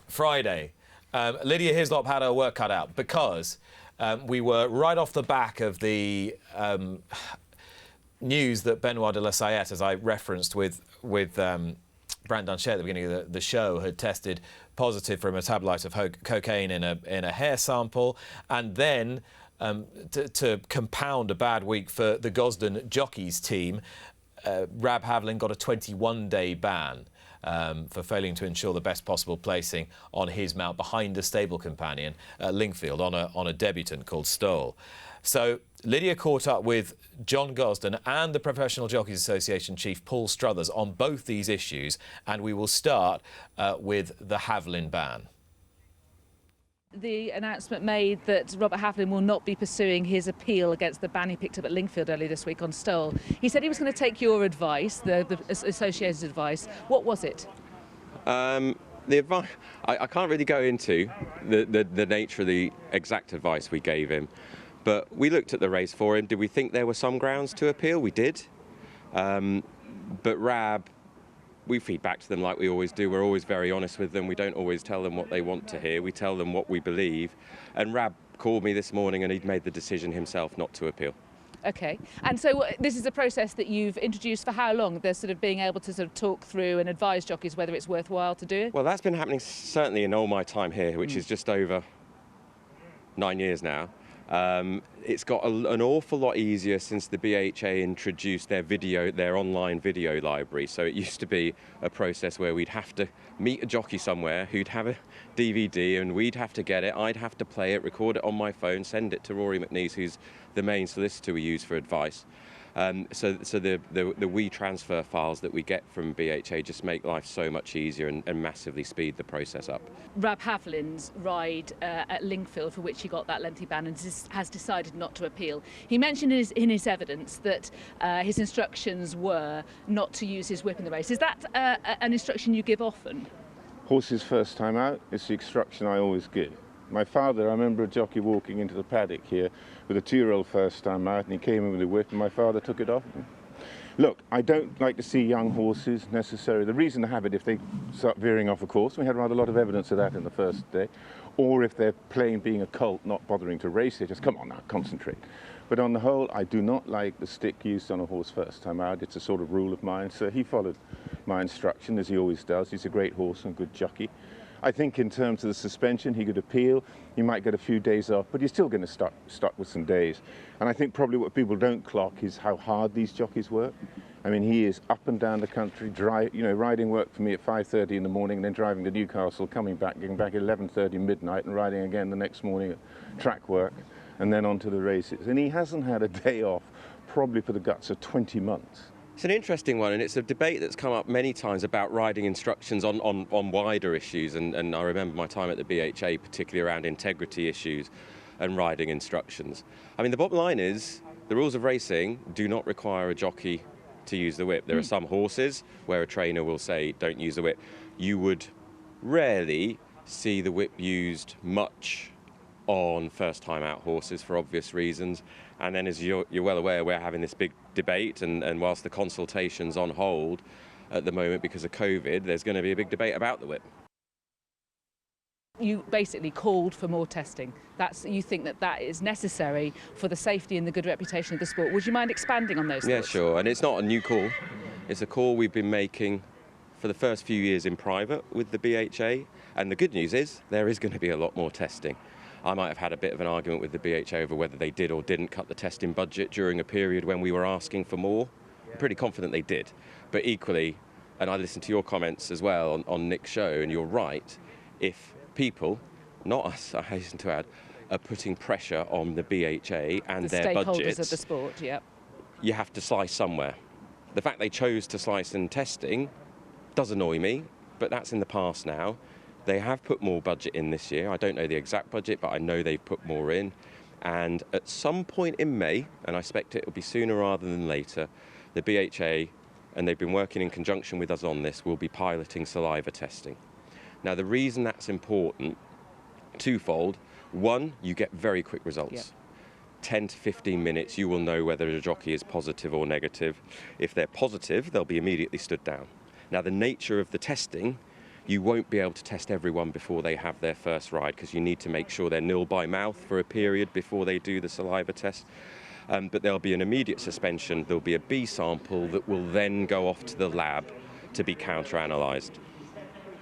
Friday, Lydia Hislop had her work cut out because we were right off the back of the news that Benoit de la Sayette, as I referenced with Brand Dunchet at the beginning of the show, had tested positive for a metabolite of cocaine in a hair sample, and then to compound a bad week for the Gosden jockeys team, Rab Havlin got a 21-day ban for failing to ensure the best possible placing on his mount behind a stable companion at Lingfield on a debutant called Stoll. So Lydia caught up with John Gosden and the Professional Jockeys Association chief Paul Struthers on both these issues, and we will start with the Havlin ban. The announcement made that Robert Havlin will not be pursuing his appeal against the ban he picked up at Lingfield earlier this week on Stoll. He said he was going to take your advice, the associated advice. What was it? The advice, I can't really go into the nature of the exact advice we gave him, but we looked at the race for him. Did we think there were some grounds to appeal? We did. But Rab, we feed back to them like we always do. We're always very honest with them. We don't always tell them what they want to hear. We tell them what we believe. And Rab called me this morning and he'd made the decision himself not to appeal. OK. And so this is a process that you've introduced for how long? They're sort of being able to sort of talk through and advise jockeys whether it's worthwhile to do it? Well, that's been happening certainly in all my time here, which is just over 9 years now. It's got an awful lot easier since the BHA introduced their online video library. So it used to be a process where we'd have to meet a jockey somewhere who'd have a DVD and we'd have to get it, I'd have to play it, record it on my phone, send it to Rory McNeese, who's the main solicitor we use for advice. So the WeTransfer files that we get from BHA just make life so much easier and massively speed the process up. Rab Havlin's ride at Lingfield, for which he got that lengthy ban, and has decided not to appeal. He mentioned in his evidence that his instructions were not to use his whip in the race. Is that an instruction you give often? Horse's first time out is the instruction I always give. My father, I remember a jockey walking into the paddock here with a 2-year-old first time out, and he came in with a whip and my father took it off him. Look, I don't like to see young horses necessarily. The reason to have it if they start veering off a course, we had rather a lot of evidence of that in the first day, or if they're playing being a colt, not bothering to race it, just come on now, concentrate. But on the whole, I do not like the stick used on a horse first time out. It's a sort of rule of mine, so he followed my instruction as he always does. He's a great horse and good jockey. I think in terms of the suspension, he could appeal. He might get a few days off, but he's still going to stuck with some days. And I think probably what people don't clock is how hard these jockeys work. I mean, he is up and down the country, riding work for me at 5:30 in the morning, and then driving to Newcastle, coming back, getting back at 11:30 midnight, and riding again the next morning at track work, and then on to the races. And he hasn't had a day off, probably for the guts of 20 months. It's an interesting one, and it's a debate that's come up many times about riding instructions on wider issues, and I remember my time at the BHA, particularly around integrity issues and riding instructions. I mean, the bottom line is the rules of racing do not require a jockey to use the whip. There are some horses where a trainer will say, don't use the whip. You would rarely see the whip used much on first-time out horses for obvious reasons. And then, as you're well aware, we're having this big debate, and whilst the consultation's on hold at the moment because of COVID, there's going to be a big debate about the whip. You basically called for more testing. You think that is necessary for the safety and the good reputation of the sport. Would you mind expanding on those thoughts? Yeah, sure. And it's not a new call. It's a call we've been making for the first few years in private with the BHA. And the good news is there is going to be a lot more testing. I might have had a bit of an argument with the BHA over whether they did or didn't cut the testing budget during a period when we were asking for more. I'm pretty confident they did. But equally, and I listened to your comments as well on Nick's show, and you're right, if people, not us, I hasten to add, are putting pressure on the BHA and their budgets, stakeholders of the sport, yep, you have to slice somewhere. The fact they chose to slice in testing does annoy me, but that's in the past now. They have put more budget in this year. I don't know the exact budget, but I know they've put more in. And at some point in May, and I expect it will be sooner rather than later, the BHA, and they've been working in conjunction with us on this, will be piloting saliva testing. Now, the reason that's important, twofold. One, you get very quick results. Yep. 10 to 15 minutes, you will know whether a jockey is positive or negative. If they're positive, they'll be immediately stood down. Now, the nature of the testing You won't be able to test everyone before they have their first ride because you need to make sure they're nil by mouth for a period before they do the saliva test. But there'll be an immediate suspension. There'll be a B sample that will then go off to the lab to be counter-analysed.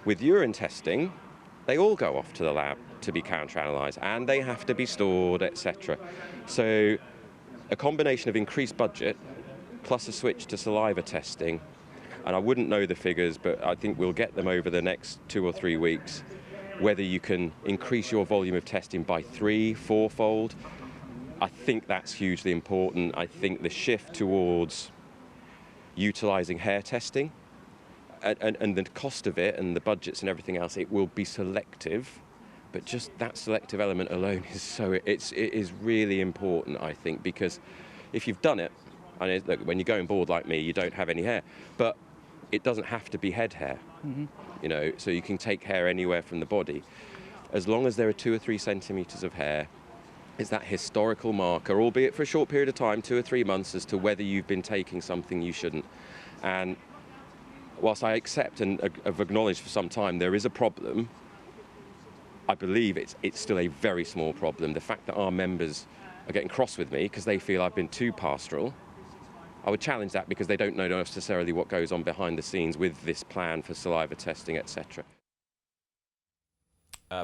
With urine testing, they all go off to the lab to be counter-analysed, and they have to be stored, etc. So a combination of increased budget plus a switch to saliva testing, and I wouldn't know the figures, but I think we'll get them over the next 2 or 3 weeks, whether you can increase your volume of testing by 3, 4-fold. I think that's hugely important. I think the shift towards utilising hair testing, and the cost of it and the budgets and everything else, it will be selective, but just that selective element alone is it is really important, I think, because if you've done it, and look, when you're going bald like me, you don't have any hair, but it doesn't have to be head hair, so you can take hair anywhere from the body. As long as there are 2 or 3 centimetres of hair, it's that historical marker, albeit for a short period of time, 2 or 3 months, as to whether you've been taking something you shouldn't. And whilst I accept and have acknowledged for some time there is a problem, I believe it's still a very small problem. The fact that our members are getting cross with me because they feel I've been too pastoral, I would challenge that because they don't know necessarily what goes on behind the scenes with this plan for saliva testing, etc.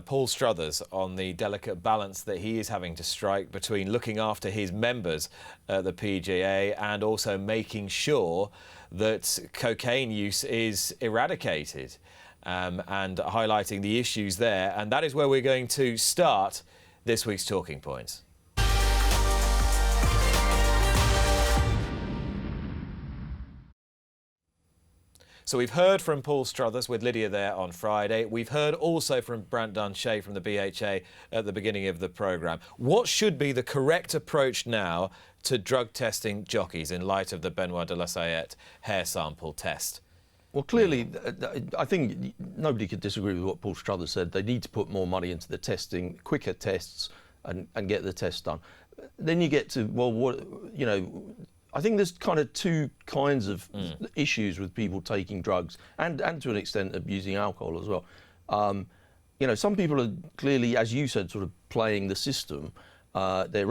Paul Struthers on the delicate balance that he is having to strike between looking after his members at the PGA and also making sure that cocaine use is eradicated, and highlighting the issues there. And that is where we're going to start this week's Talking Points. So we've heard from Paul Struthers with Lydia there on Friday. We've heard also from Brandon Shea from the BHA at the beginning of the programme. What should be the correct approach now to drug testing jockeys in light of the Benoit de la Sayette hair sample test? Well, clearly, I think nobody could disagree with what Paul Struthers said. They need to put more money into the testing, quicker tests, and get the test done. Then you get to, well, what, I think there's kind of 2 kinds of issues with people taking drugs and to an extent abusing alcohol as well. Some people are clearly, as you said, sort of playing the system. They're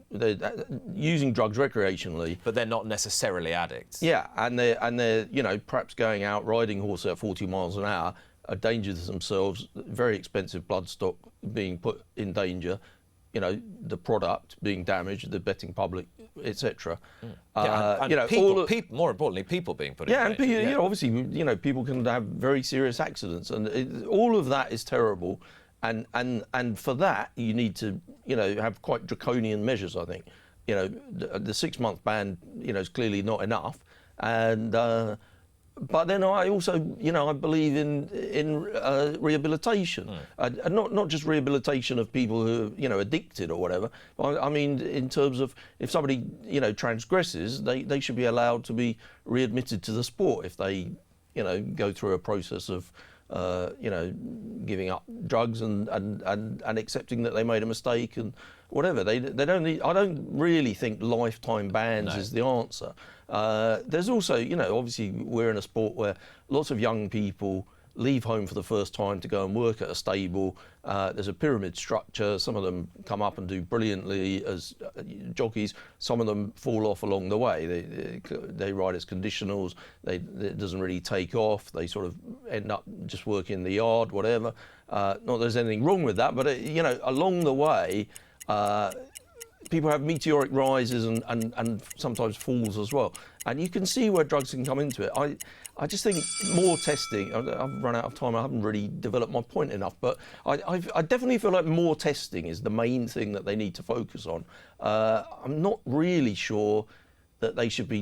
they're using drugs recreationally. But they're not necessarily addicts. Yeah, and they're perhaps going out riding horse at 40 miles an hour, a danger to themselves, very expensive blood stock being put in danger, the product being damaged, the betting public, etc. More importantly, people being put in danger. And obviously, people can have very serious accidents, and all of that is terrible. And for that, you need to, have quite draconian measures, I think. The 6-month ban, is clearly not enough. And but then I also, I believe in rehabilitation, and not just rehabilitation of people who are, addicted or whatever. I mean, in terms of if somebody, transgresses, they should be allowed to be readmitted to the sport if they, go through a process of, giving up drugs and accepting that they made a mistake and whatever. They don't need. I don't really think lifetime bans is the answer. There's also, obviously we're in a sport where lots of young people leave home for the first time to go and work at a stable. There's a pyramid structure. Some of them come up and do brilliantly as jockeys. Some of them fall off along the way. They ride as conditionals. It doesn't really take off. They sort of end up just working in the yard, whatever. Not that there's anything wrong with that, but along the way, people have meteoric rises and sometimes falls as well. And you can see where drugs can come into it. I just think more testing, I've run out of time, I haven't really developed my point enough, but I definitely feel like more testing is the main thing that they need to focus on. I'm not really sure that they should be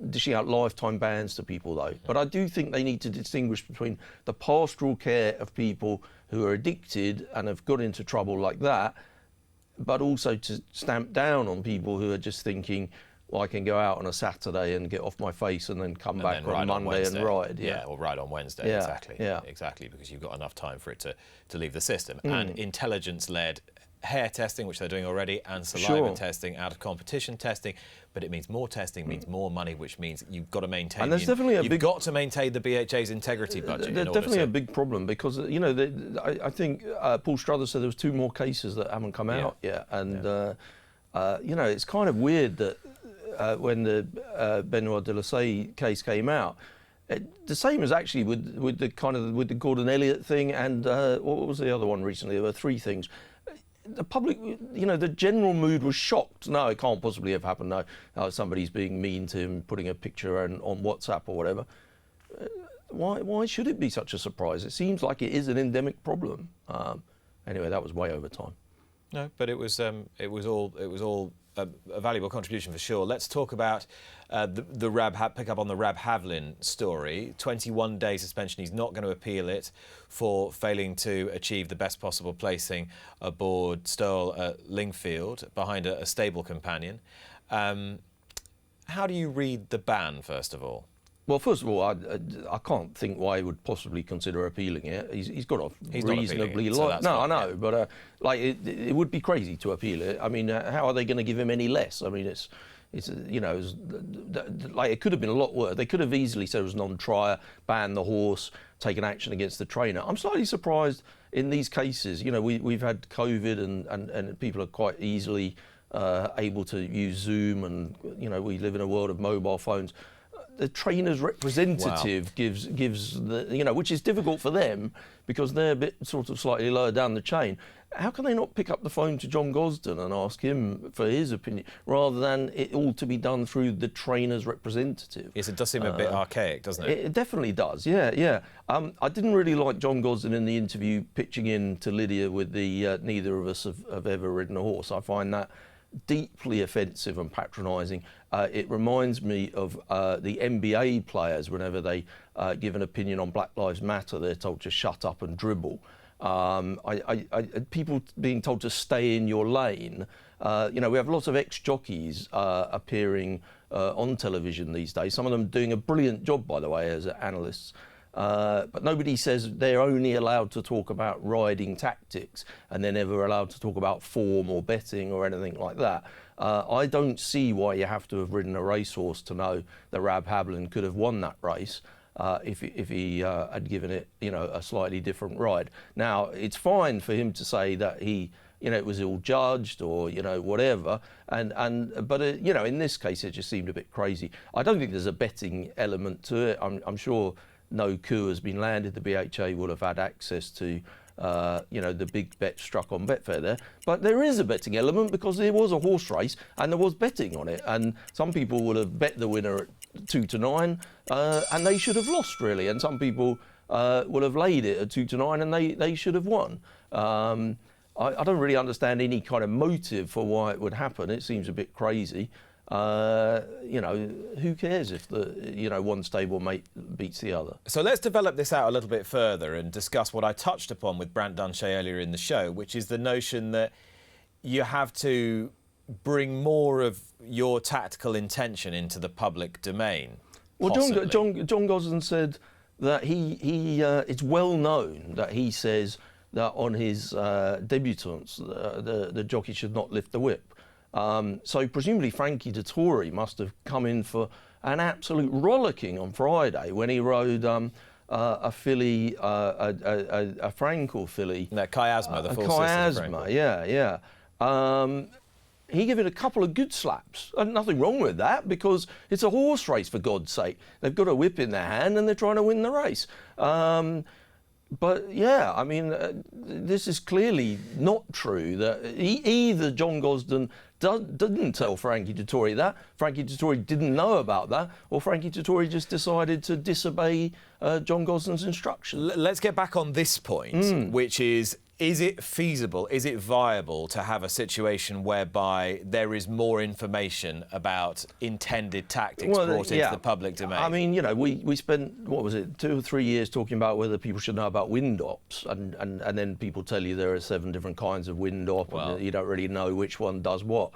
dishing out lifetime bans to people though. But I do think they need to distinguish between the pastoral care of people who are addicted and have got into trouble like that, but also to stamp down on people who are just thinking, well, I can go out on a Saturday and get off my face and then come back on Monday and ride. Yeah, or ride on Wednesday, exactly. Yeah. Exactly, because you've got enough time for it to leave the system. And intelligence-led hair testing, which they're doing already, and saliva Sure. testing, out of competition testing. But it means more testing, means more money, which means you've got to maintain. And there's definitely you've got to maintain the BHA's integrity budget. There's definitely a big problem because I think Paul Struthers said there was 2 more cases that haven't come out yet, and it's kind of weird that when the Benoit de la Salle case came out. The same as actually with the Gordon Elliott thing and what was the other one recently? There were 3 things. The public, the general mood was shocked. No, it can't possibly have happened. No, somebody's being mean to him, putting a picture on WhatsApp or whatever. Why should it be such a surprise? It seems like it is an endemic problem. Anyway, that was way over time. No, but it was all a valuable contribution for sure. Let's talk about pick up on the Rab Havlin story. 21-day suspension. He's not going to appeal it for failing to achieve the best possible placing aboard Stoll at Lingfield behind a stable companion. How do you read the ban, first of all? Well, first of all, I can't think why he would possibly consider appealing it. He's got a reasonably lot. No, I know, but it would be crazy to appeal it. I mean, how are they going to give him any less? I mean, it could have been a lot worse. They could have easily said it was non-trier, banned the horse, taken action against the trainer. I'm slightly surprised in these cases. We've had COVID and people are quite easily able to use Zoom, and we live in a world of mobile phones. The trainer's representative gives the which is difficult for them because they're a bit sort of slightly lower down the chain. How can they not pick up the phone to John Gosden and ask him for his opinion rather than it all to be done through the trainer's representative? Yes, it does seem a bit archaic, doesn't it? It definitely does. Yeah. I didn't really like John Gosden in the interview pitching in to Lydia with the neither of us have ever ridden a horse. I find that deeply offensive and patronising. It reminds me of the NBA players whenever they give an opinion on Black Lives Matter, they're told to shut up and dribble. People being told to stay in your lane. We have lots of ex-jockeys appearing on television these days, some of them doing a brilliant job, by the way, as analysts. But nobody says they're only allowed to talk about riding tactics and they're never allowed to talk about form or betting or anything like that. I don't see why you have to have ridden a racehorse to know that Rab Havlin could have won that race if he had given it, a slightly different ride. Now, it's fine for him to say that it was ill judged or whatever, but in this case it just seemed a bit crazy. I don't think there's a betting element to it. I'm sure no coup has been landed. The BHA will have had access to, the big bet struck on Betfair there. But there is a betting element because there was a horse race and there was betting on it. And some people would have bet the winner at 2 to 9, and they should have lost really. And some people will have laid it at 2 to 9, and they should have won. I don't really understand any kind of motive for why it would happen. It seems a bit crazy. Who cares if the one stable mate beats the other? So let's develop this out a little bit further and discuss what I touched upon with Brant Dunchet earlier in the show, which is the notion that you have to bring more of your tactical intention into the public domain. Well, John Gosden said that it's well known that he says that on his debutants, the jockey should not lift the whip. So presumably Frankie Dettori must have come in for an absolute rollicking on Friday when he rode a filly, a Frankel filly. No, Chiasma, the full Chiasma, yeah. He gave it a couple of good slaps. And nothing wrong with that because it's a horse race, for God's sake. They've got a whip in their hand and they're trying to win the race. But yeah, I mean, this is clearly not true. That either John Gosden didn't tell Frankie Dettori that, Frankie Dettori didn't know about that, or Frankie Dettori just decided to disobey John Gosden's instructions. Let's get back on this point, which is it feasible, is it viable to have a situation whereby there is more information about intended tactics brought into the public domain? I mean, we spent, 2 or 3 years talking about whether people should know about wind ops, and then people tell you there are 7 different kinds of wind op, and you don't really know which one does what.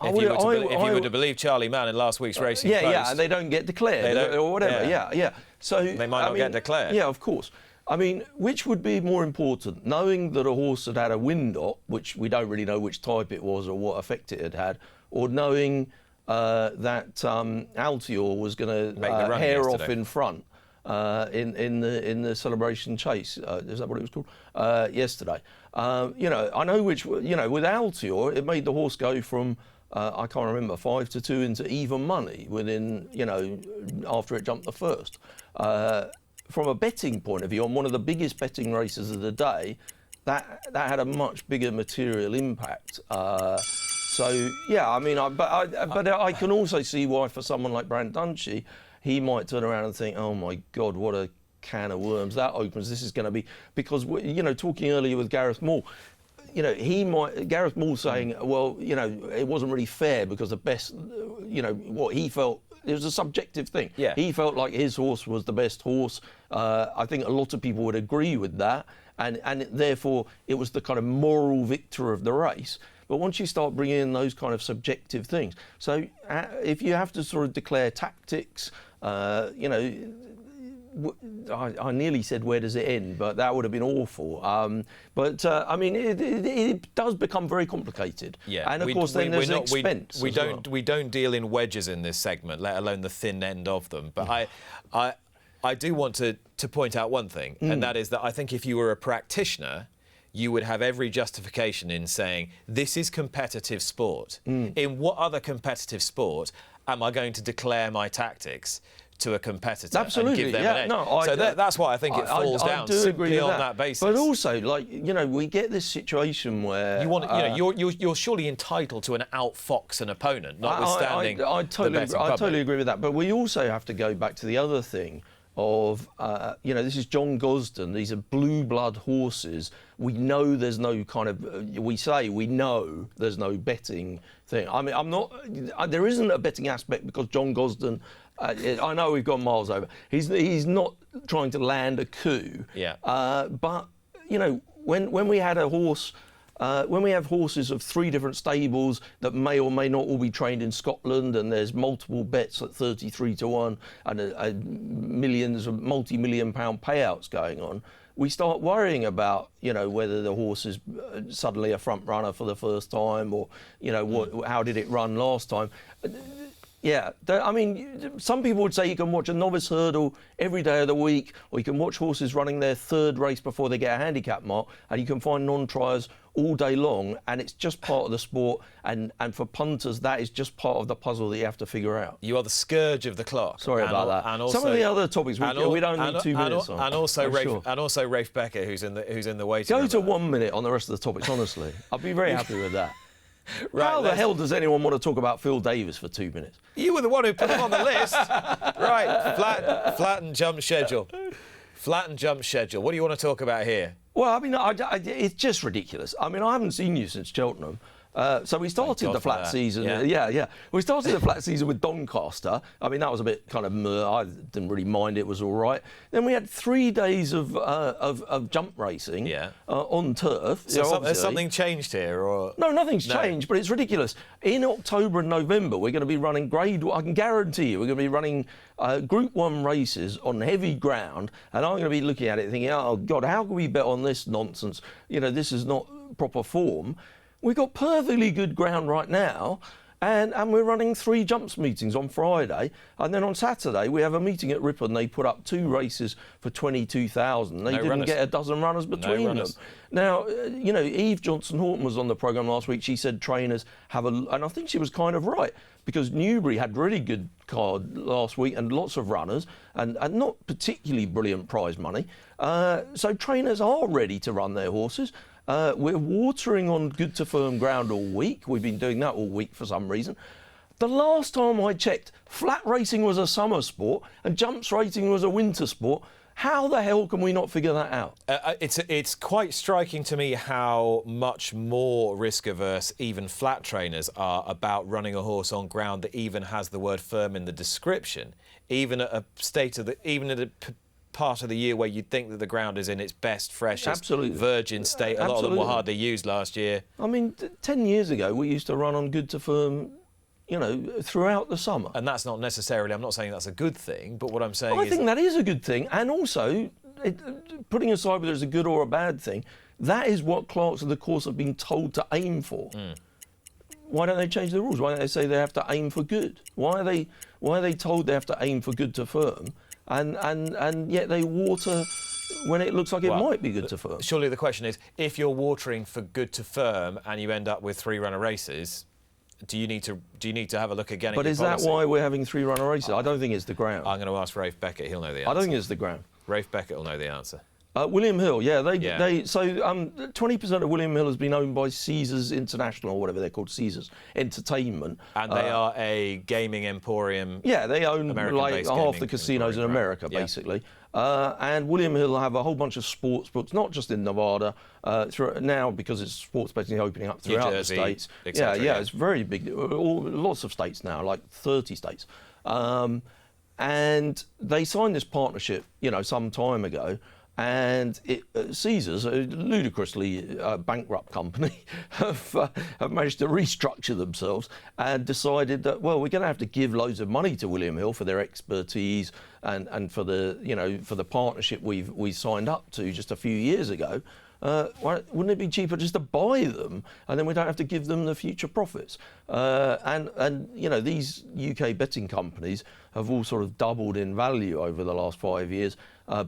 If you were to believe Charlie Mann in last week's Racing Post, and they don't get declared or whatever. Yeah. So they might not get declared. Yeah, of course. I mean, which would be more important, knowing that a horse had had a windot, which we don't really know which type it was or what effect it had had, or knowing that Altior was going to hair off in front in the celebration chase? Is that what it was called? Yesterday. You know, I know which. You know, with Altior, it made the horse go from I can't remember 5-2 into even money within, you know, after it jumped the first. From a betting point of view, on one of the biggest betting races of the day, that had a much bigger material impact. So yeah, I mean, but I can also see why for someone like Brandunchi, he might turn around and think, oh my God, what a can of worms that opens. This is going to be, because, you know, talking earlier with Gareth Moore, you know, Gareth Moore saying, well, you know, it wasn't really fair because the best, you know, what he felt, it was a subjective thing. Yeah. He felt like his horse was the best horse. I think a lot of people would agree with that. And therefore, it was the kind of moral victor of the race. But once you start bringing in those kind of subjective things, so if you have to sort of declare tactics, you know, I nearly said where does it end, but that would have been awful. But I mean, it does become very complicated. Yeah, and of course then there's an expense. We don't deal in wedges in this segment, let alone the thin end of them. But I do want to point out one thing, and that is that I think if you were a practitioner, you would have every justification in saying this is competitive sport. In what other competitive sport am I going to declare my tactics to a competitor Absolutely, and give them yeah, an edge? no, So that's why I think it falls down simply on that basis. But also, like, you know, we get this situation where you want, you know, you're surely entitled to an outfox an opponent, notwithstanding I totally agree with that. But we also have to go back to the other thing of, you know, this is John Gosden. These are blue blood horses. We know there's no kind of, we know there's no betting thing. I mean, there isn't a betting aspect because John Gosden, I know we've gone miles over. He's not trying to land a coup. Yeah. But, you know, when we had a horse, when we have horses of 3 different stables that may or may not all be trained in Scotland, and there's multiple bets at 33-1 and millions of multi-million pound payouts going on, we start worrying about, you know, whether the horse is suddenly a front runner for the first time, or, you know, how did it run last time? Yeah, I mean, some people would say you can watch a novice hurdle every day of the week, or you can watch horses running their 3rd race before they get a handicap mark, and you can find non-triers all day long, and it's just part of the sport, and for punters, that is just part of the puzzle that you have to figure out. You are the scourge of the clock. Sorry about that. And also, some of the other topics we don't need 2 minutes on. And also Rafe Becker, who's in the waiting room. Go to 1 minute on the rest of the topics, honestly. I'd be very happy with that. Right, how the hell does anyone want to talk about Phil Davis for 2 minutes? You were the one who put him on the list. Right, flatten jump schedule. Flatten jump schedule. What do you want to talk about here? Well, I mean, it's just ridiculous. I mean, I haven't seen you since Cheltenham. So we started the flat season. Yeah. We started the flat season with Doncaster. I mean, that was a bit kind of I didn't really mind. It was all right. Then we had 3 days of jump racing on turf. So has something changed here, or no? Nothing's changed, but it's ridiculous. In October and November, we're going to be running I can guarantee you, we're going to be running Group 1 races on heavy ground, and I'm going to be looking at it thinking, oh God, how can we bet on this nonsense? You know, this is not proper form. We've got perfectly good ground right now, and we're running 3 jumps meetings on Friday, and then on Saturday we have a meeting at Ripon. They put up 2 races for 22,000. They didn't get a dozen runners between them. Now, you know, Eve Johnson-Horton was on the programme last week. She said trainers have and I think she was kind of right, because Newbury had really good card last week and lots of runners and not particularly brilliant prize money. So trainers are ready to run their horses. We're watering on good to firm ground all week. We've been doing that all week for some reason. The last time I checked, flat racing was a summer sport and jumps racing was a winter sport. How the hell can we not figure that out? It's quite striking to me how much more risk-averse even flat trainers are about running a horse on ground that even has the word firm in the description, even at a part of the year where you'd think that the ground is in its best, freshest, virgin state. A lot of them were hardly used last year. I mean, 10 years ago, we used to run on good to firm, you know, throughout the summer. And that's not necessarily, I'm not saying that's a good thing, but what I'm saying is I think that is a good thing. And also, putting aside whether it's a good or a bad thing, that is what clerks of the course have been told to aim for. Why don't they change the rules? Why don't they say they have to aim for good? Why are they told they have to aim for good to firm, and yet they water when it looks like it might be good to firm? Surely the question is, if you're watering for good to firm and you end up with 3-runner races, do you need to have a look again at your But is policy? that why we're having 3-runner races? I don't think it's the ground. I'm going to ask Rafe Beckett. He'll know the answer. I don't think it's the ground. Rafe Beckett will know the answer. William Hill, 20% of William Hill has been owned by Caesars International, or whatever they're called, Caesars Entertainment. And they are a gaming emporium. Yeah, they own like half the casinos in America, yeah. basically. And William Hill have a whole bunch of sports books, not just in Nevada, now because it's sports betting opening up throughout the states. Yeah, it's very big. Lots of states now, like 30 states. And they signed this partnership, some time ago. And Caesars, a ludicrously bankrupt company, have managed to restructure themselves and decided that, well, we're going to have to give loads of money to William Hill for their expertise and for the partnership we signed up to just a few years ago. Wouldn't it be cheaper just to buy them, and then we don't have to give them the future profits? And these UK betting companies have all sort of doubled in value over the last 5 years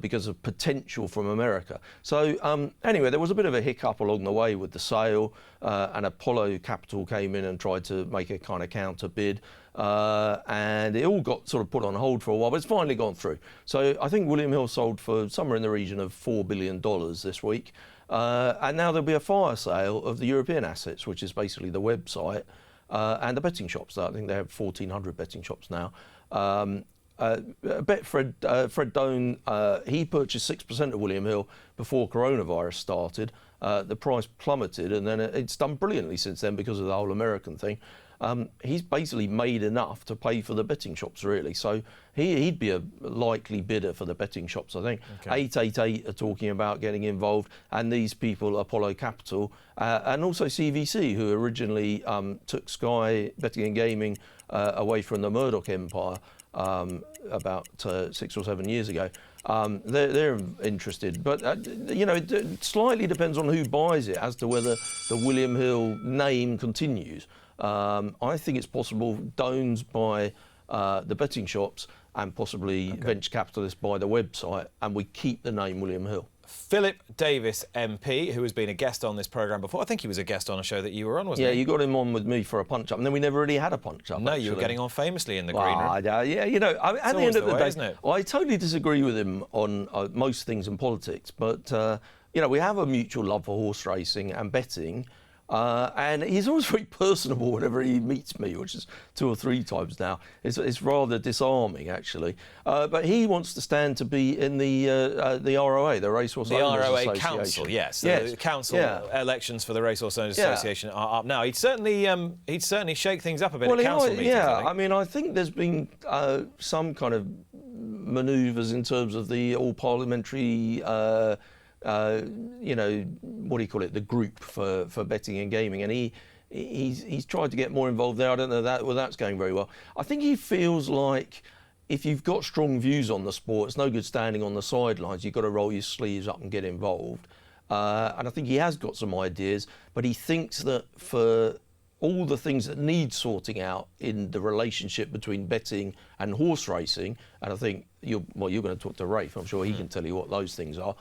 because of potential from America. So anyway, there was a bit of a hiccup along the way with the sale, and Apollo Capital came in and tried to make a kind of counter bid. And it all got sort of put on hold for a while, but it's finally gone through. So I think William Hill sold for somewhere in the region of $4 billion this week. And now there'll be a fire sale of the European assets, which is basically the website and the betting shops. I think they have 1,400 betting shops now. Fred Doan, he purchased 6% of William Hill before coronavirus started. The price plummeted, and then it's done brilliantly since then because of the whole American thing. He's basically made enough to pay for the betting shops, really. So he'd be a likely bidder for the betting shops, I think. Okay. 888 are talking about getting involved, and these people, Apollo Capital, and also CVC, who originally took Sky Betting and Gaming away from the Murdoch empire about 6 or 7 years ago. They're interested, but it slightly depends on who buys it as to whether the William Hill name continues. I think it's possible Doan's buy the betting shops and possibly venture capitalists buy the website, and we keep the name William Hill. Philip Davis MP, who has been a guest on this programme before. I think he was a guest on a show that you were on, wasn't he? Yeah, you got him on with me for a punch-up, and then we never really had a punch-up. No, actually. You were getting on famously in the green room. At the end of the day, isn't it? I totally disagree with him on most things in politics, but, we have a mutual love for horse racing and betting. And he's always very personable whenever he meets me, which is 2 or 3 times now. It's rather disarming, actually. But he wants to stand to be in the ROA, the Racehorse Owners Association. The ROA Council, yes. Yes. The council elections for the Racehorse Owners Association are up now. He'd certainly shake things up a bit at council meetings. Yeah, I think there's been some kind of manoeuvres in terms of the all-parliamentary what do you call it, the group for betting and gaming, and he's tried to get more involved there. I don't know that's going very well. I think he feels like if you've got strong views on the sport, it's no good standing on the sidelines. You've got to roll your sleeves up and get involved. And I think he has got some ideas, but he thinks that for all the things that need sorting out in the relationship between betting and horse racing, and I think you're going to talk to Rafe, I'm sure he can tell you what those things are.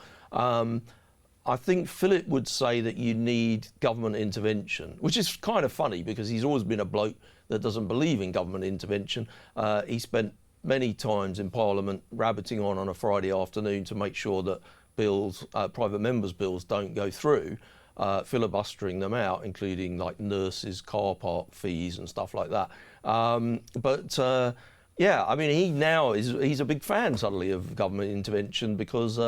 I think Philip would say that you need government intervention, which is kind of funny because he's always been a bloke that doesn't believe in government intervention. He spent many times in Parliament rabbiting on a Friday afternoon to make sure that bills, private members' bills, don't go through, filibustering them out, including like nurses, car park fees and stuff like that. He's a big fan suddenly of government intervention because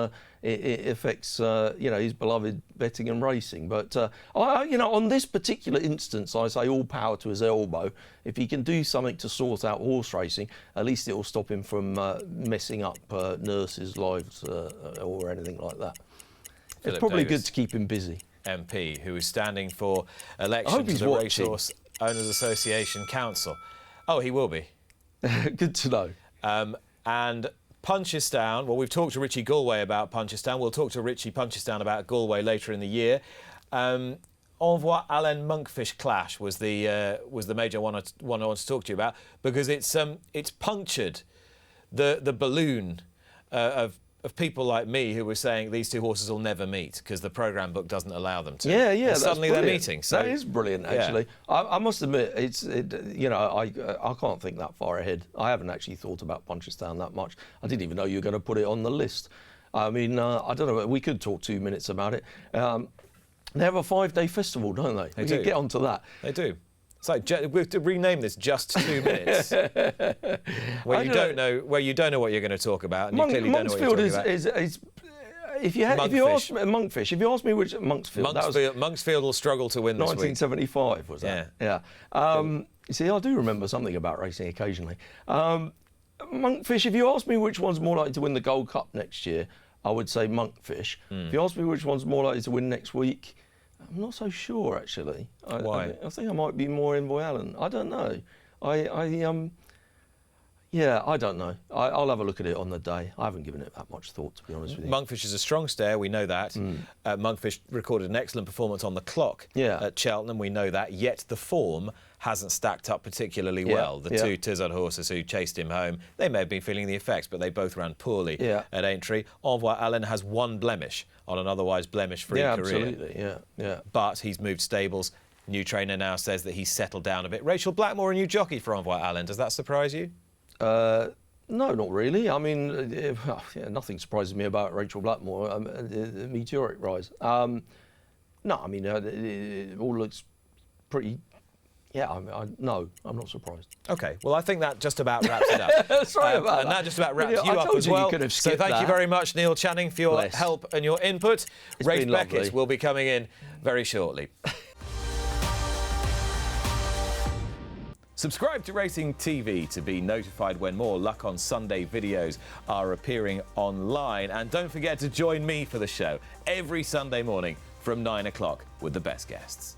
it affects his beloved betting and racing. But on this particular instance, I say all power to his elbow. If he can do something to sort out horse racing, at least it will stop him from messing up nurses' lives or anything like that. It's probably good to keep him busy. MP, who is standing for election to the Racehorse Owners Association Council. Oh, he will be. Good to know. And Punchestown. Well, we've talked to Richie Galway about Punchestown. We'll talk to Richie Punchestown about Galway later in the year. Envoy Allen Monkfish clash was the major one I want to talk to you about, because it's punctured the balloon of people like me who were saying these two horses will never meet because the programme book doesn't allow them to. Yeah, and suddenly they're meeting. So that is brilliant, actually. Yeah. I must admit, I can't think that far ahead. I haven't actually thought about Punchestown that much. I didn't even know you were going to put it on the list. I mean, I don't know. We could talk 2 minutes about it. They have a 5-day festival, don't they? We could get onto that. They do. It's like we have to rename this just 2 minutes, where you don't know what you're going to talk about, and you clearly don't know what you're talking about. If you ask me, Monkfish, if you ask me which Monksfield will struggle to win this 1975 week. Was that? Yeah. You see, I do remember something about racing occasionally. Monkfish, if you ask me which one's more likely to win the Gold Cup next year, I would say Monkfish. If you ask me which one's more likely to win next week, I'm not so sure, actually. Why? I think I might be more Envoy Allen. I don't know. I don't know. I'll have a look at it on the day. I haven't given it that much thought, to be honest with you. Monkfish is a strong stare, we know that. Monkfish recorded an excellent performance on the clock at Cheltenham, we know that, yet the form hasn't stacked up particularly well. The two Tizard horses who chased him home, they may have been feeling the effects, but they both ran poorly at Aintree. Envoy Allen has one blemish on an otherwise blemish-free career. Absolutely, yeah. But he's moved stables. New trainer now says that he's settled down a bit. Rachel Blackmore, a new jockey for Envoy Allen. Does that surprise you? No, not really. I mean, nothing surprises me about Rachel Blackmore. The meteoric rise. No, I mean, it all looks pretty. Yeah, no, I'm not surprised. OK, well, I think that just about wraps it up. Sorry about that. And that just about wraps you up as well. So thank you very much, Neil Channing, for your help and your input. Rafe Beckett will be coming in very shortly. Subscribe to Racing TV to be notified when more Luck on Sunday videos are appearing online. And don't forget to join me for the show every Sunday morning from 9 o'clock with the best guests.